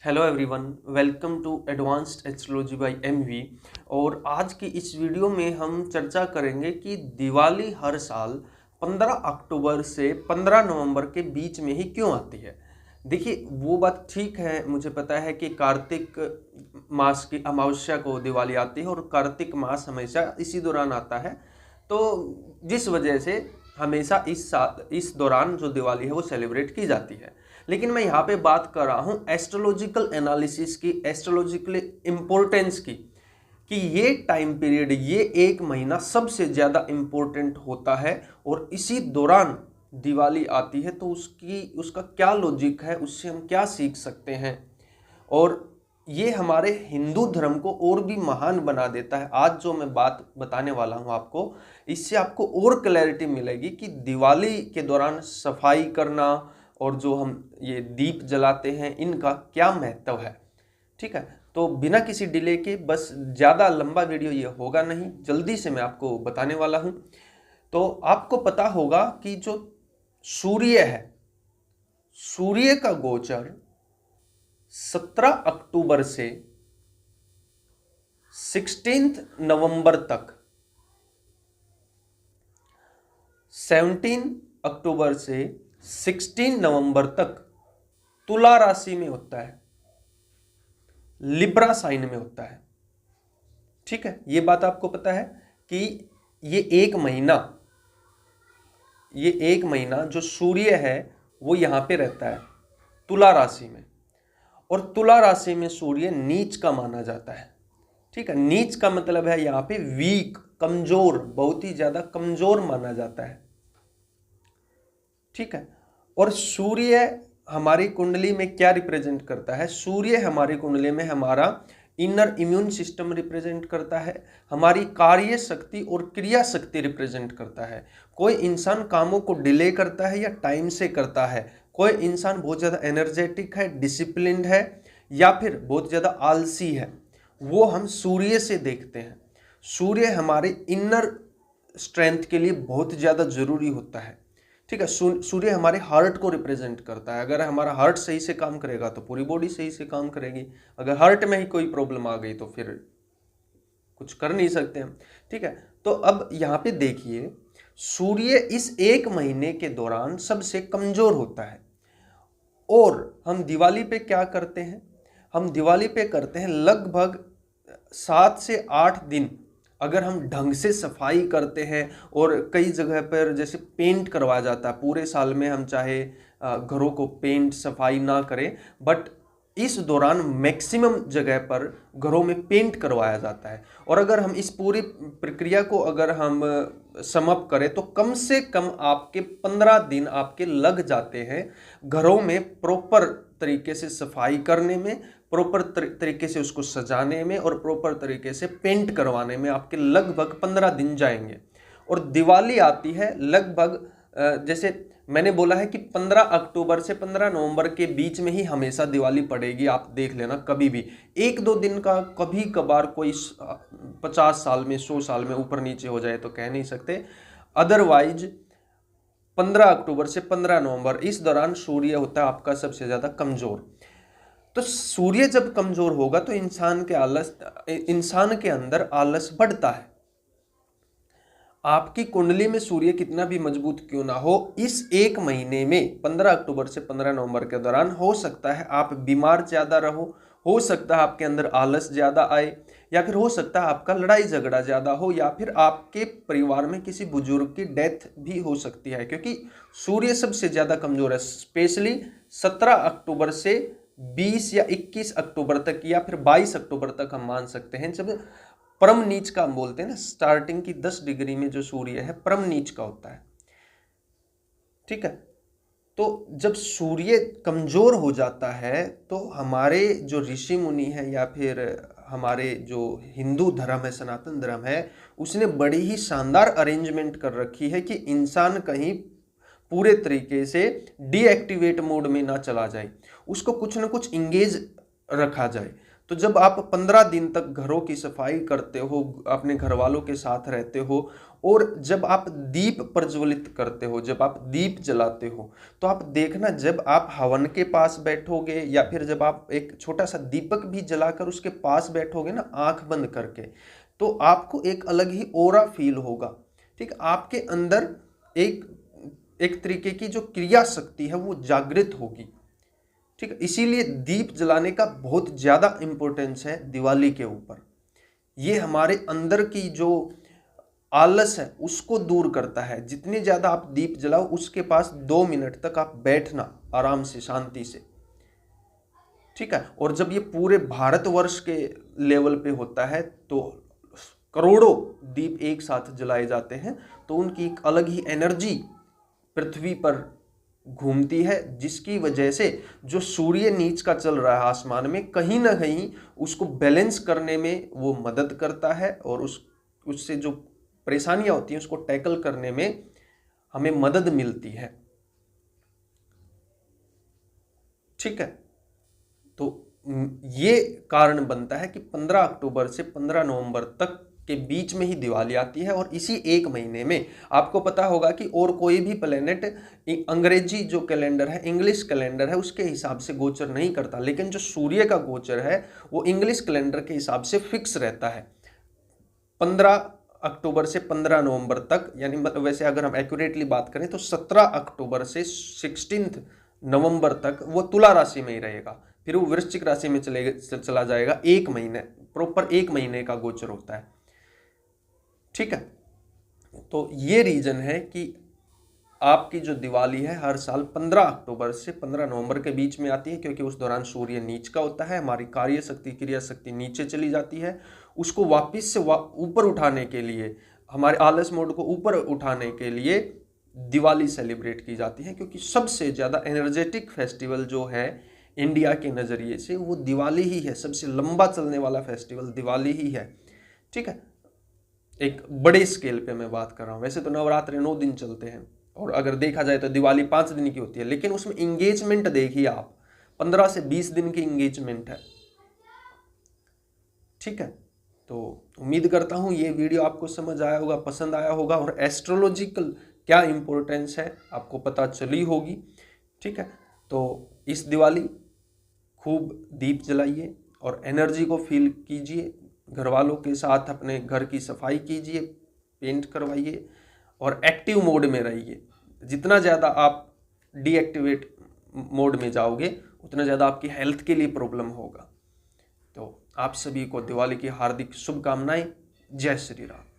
Hello everyone, welcome to advanced astrology by MV. और आज की इस वीडियो में हम चर्चा करेंगे कि दिवाली हर साल 15 अक्टूबर से 15 नवंबर के बीच में ही क्यों आती है। देखिए, वो बात ठीक है, मुझे पता है कि कार्तिक मास की अमावस्या को दिवाली आती है और कार्तिक मास हमेशा इसी दौरान आता है। तो जिस वजह से हमेशा इस दौरान जो दिवाली है वो सेलिब्रेट की जाती है। लेकिन मैं यहाँ पे बात कर रहा हूँ एस्ट्रोलॉजिकल एनालिसिस की, एस्ट्रोलॉजिकल इम्पोर्टेंस की, कि ये टाइम पीरियड, ये एक महीना सबसे ज़्यादा इम्पोर्टेंट होता है और इसी दौरान दिवाली आती है। तो उसका क्या लॉजिक है, उससे हम क्या सीख सकते हैं, और ये हमारे हिंदू धर्म को और भी महान बना देता है। आज जो मैं बात बताने वाला हूँ आपको, इससे आपको और क्लैरिटी मिलेगी कि दिवाली के दौरान सफाई करना और जो हम ये दीप जलाते हैं इनका क्या महत्व है। ठीक है, तो बिना किसी डिले के, बस ज़्यादा लंबा वीडियो ये होगा नहीं, जल्दी से मैं आपको बताने वाला हूँ। तो आपको पता होगा कि जो सूर्य है, सूर्य का गोचर 17 अक्टूबर से 16 नवंबर तक, 17 अक्टूबर से 16 नवंबर तक तुला राशि में होता है, लिब्रा साइन में होता है। ठीक है, ये बात आपको पता है कि ये एक महीना जो सूर्य है वो यहां पे रहता है तुला राशि में, और तुला राशि में सूर्य नीच का माना जाता है। ठीक है, नीच का मतलब है यहाँ पे वीक, कमजोर, बहुत ही ज्यादा कमजोर माना जाता है। ठीक है, और सूर्य हमारी कुंडली में क्या रिप्रेजेंट करता है? सूर्य हमारी कुंडली में हमारा इनर इम्यून सिस्टम रिप्रेजेंट करता है, हमारी कार्य शक्ति और क्रिया शक्ति रिप्रेजेंट करता है। कोई इंसान कामों को डिले करता है या टाइम से करता है, कोई इंसान बहुत ज़्यादा एनर्जेटिक है, डिसिप्लिन्ड है, या फिर बहुत ज़्यादा आलसी है, वो हम सूर्य से देखते हैं। सूर्य हमारे इनर स्ट्रेंथ के लिए बहुत ज़्यादा जरूरी होता है। ठीक है, सूर्य हमारे हार्ट को रिप्रेजेंट करता है। अगर हमारा हार्ट सही से काम करेगा तो पूरी बॉडी सही से काम करेगी। अगर हार्ट में ही कोई प्रॉब्लम आ गई तो फिर कुछ कर नहीं सकते हम। ठीक है, तो अब यहाँ पे देखिए, सूर्य इस एक महीने के दौरान सबसे कमजोर होता है। और हम दिवाली पे क्या करते हैं? हम दिवाली पे करते हैं लगभग 7 से 8 दिन अगर हम ढंग से सफाई करते हैं, और कई जगह पर जैसे पेंट करवाया जाता है। पूरे साल में हम चाहे घरों को पेंट सफाई ना करें, बट इस दौरान मैक्सिमम जगह पर घरों में पेंट करवाया जाता है। और अगर हम इस पूरी प्रक्रिया को अगर हम समअप करें तो कम से कम आपके 15 दिन आपके लग जाते हैं घरों में प्रॉपर तरीके से सफाई करने में, प्रॉपर तरीके से उसको सजाने में, और प्रॉपर तरीके से पेंट करवाने में आपके लगभग 15 दिन जाएंगे। और दिवाली आती है लगभग, जैसे मैंने बोला है कि 15 अक्टूबर से 15 नवंबर के बीच में ही हमेशा दिवाली पड़ेगी। आप देख लेना, कभी भी 1-2 दिन का कभी कभार कोई 50 साल में, 100 साल में ऊपर नीचे हो जाए तो कह नहीं सकते। अदरवाइज 15 अक्टूबर से 15 नवंबर, इस दौरान सूर्य होता है आपका सबसे ज़्यादा कमज़ोर। तो सूर्य जब कमज़ोर होगा तो इंसान के अंदर आलस बढ़ता है। आपकी कुंडली में सूर्य कितना भी मजबूत क्यों ना हो, इस एक महीने में 15 अक्टूबर से 15 नवंबर के दौरान हो सकता है आप बीमार ज़्यादा रहो, हो सकता है आपके अंदर आलस ज़्यादा आए, या फिर हो सकता है आपका लड़ाई झगड़ा ज़्यादा हो, या फिर आपके परिवार में किसी बुजुर्ग की डेथ भी हो सकती है, क्योंकि सूर्य सबसे ज़्यादा कमज़ोर है। स्पेशली 17 अक्टूबर से 20 या 21 अक्टूबर तक, या फिर 22 अक्टूबर तक हम मान सकते हैं, जब परम नीच का हम बोलते हैं ना, स्टार्टिंग की 10 डिग्री में जो सूर्य है परम नीच का होता है। ठीक है, तो जब सूर्य कमजोर हो जाता है तो हमारे जो ऋषि मुनि है, या फिर हमारे जो हिंदू धर्म है, सनातन धर्म है, उसने बड़ी ही शानदार अरेंजमेंट कर रखी है कि इंसान कहीं पूरे तरीके से डीएक्टिवेट मोड में ना चला जाए, उसको कुछ ना कुछ इंगेज रखा जाए। तो जब आप 15 दिन तक घरों की सफाई करते हो, अपने घर वालों के साथ रहते हो, और जब आप दीप प्रज्वलित करते हो, जब आप दीप जलाते हो, तो आप देखना जब आप हवन के पास बैठोगे या फिर जब आप एक छोटा सा दीपक भी जलाकर उसके पास बैठोगे ना आंख बंद करके, तो आपको एक अलग ही ऑरा फील होगा। ठीक, आपके अंदर एक एक तरीके की जो क्रिया शक्ति है वो जागृत होगी। ठीक है, इसीलिए दीप जलाने का बहुत ज्यादा इंपॉर्टेंस है दिवाली के ऊपर। ये हमारे अंदर की जो आलस है उसको दूर करता है। जितने ज्यादा आप दीप जलाओ उसके पास 2 मिनट तक आप बैठना आराम से, शांति से। ठीक है, और जब ये पूरे भारतवर्ष के लेवल पे होता है तो करोड़ों दीप एक साथ जलाए जाते हैं, तो उनकी एक अलग ही एनर्जी पृथ्वी पर घूमती है, जिसकी वजह से जो सूर्य नीच का चल रहा है आसमान में, कहीं ना कहीं उसको बैलेंस करने में वो मदद करता है, और उससे जो परेशानियां होती हैं उसको टैकल करने में हमें मदद मिलती है। ठीक है, तो ये कारण बनता है कि 15 अक्टूबर से 15 नवंबर तक के बीच में ही दिवाली आती है, और इसी एक महीने में आपको पता होगा कि और कोई भी प्लेनेट अंग्रेजी जो कैलेंडर है, इंग्लिश कैलेंडर है, उसके हिसाब से गोचर नहीं करता, लेकिन जो सूर्य का गोचर है वो इंग्लिश कैलेंडर के हिसाब से फिक्स रहता है 15 अक्टूबर से 15 नवंबर तक। यानी वैसे अगर हम एक्यूरेटली बात करें तो 17 अक्टूबर से 16 नवंबर तक वो तुला राशि में ही रहेगा, फिर वो वृश्चिक राशि में चला जाएगा। एक महीने, प्रॉपर एक महीने का गोचर होता है। ठीक है, तो ये रीजन है कि आपकी जो दिवाली है हर साल 15 अक्टूबर से 15 नवंबर के बीच में आती है, क्योंकि उस दौरान सूर्य नीच का होता है, हमारी कार्य शक्ति, क्रिया शक्ति नीचे चली जाती है। उसको वापस से ऊपर उठाने के लिए, हमारे आलस मोड को ऊपर उठाने के लिए दिवाली सेलिब्रेट की जाती है, क्योंकि सबसे ज़्यादा एनर्जेटिक फेस्टिवल जो है इंडिया के नज़रिए से वो दिवाली ही है। सबसे लंबा चलने वाला फेस्टिवल दिवाली ही है। ठीक है, एक बड़े स्केल पे मैं बात कर रहा हूँ। वैसे तो नवरात्र 9 दिन चलते हैं, और अगर देखा जाए तो दिवाली 5 दिन की होती है, लेकिन उसमें इंगेजमेंट देखिए आप, 15 से 20 दिन की इंगेजमेंट है। ठीक है, तो उम्मीद करता हूँ ये वीडियो आपको समझ आया होगा, पसंद आया होगा, और एस्ट्रोलॉजिकल क्या इंपॉर्टेंस है आपको पता चली होगी। ठीक है, तो इस दिवाली खूब दीप जलाइए और एनर्जी को फील कीजिए, घर वालों के साथ अपने घर की सफाई कीजिए, पेंट करवाइए, और एक्टिव मोड में रहिए। जितना ज़्यादा आप डीएक्टिवेट मोड में जाओगे उतना ज़्यादा आपकी हेल्थ के लिए प्रॉब्लम होगा। तो आप सभी को दिवाली की हार्दिक शुभकामनाएं। जय श्री राम।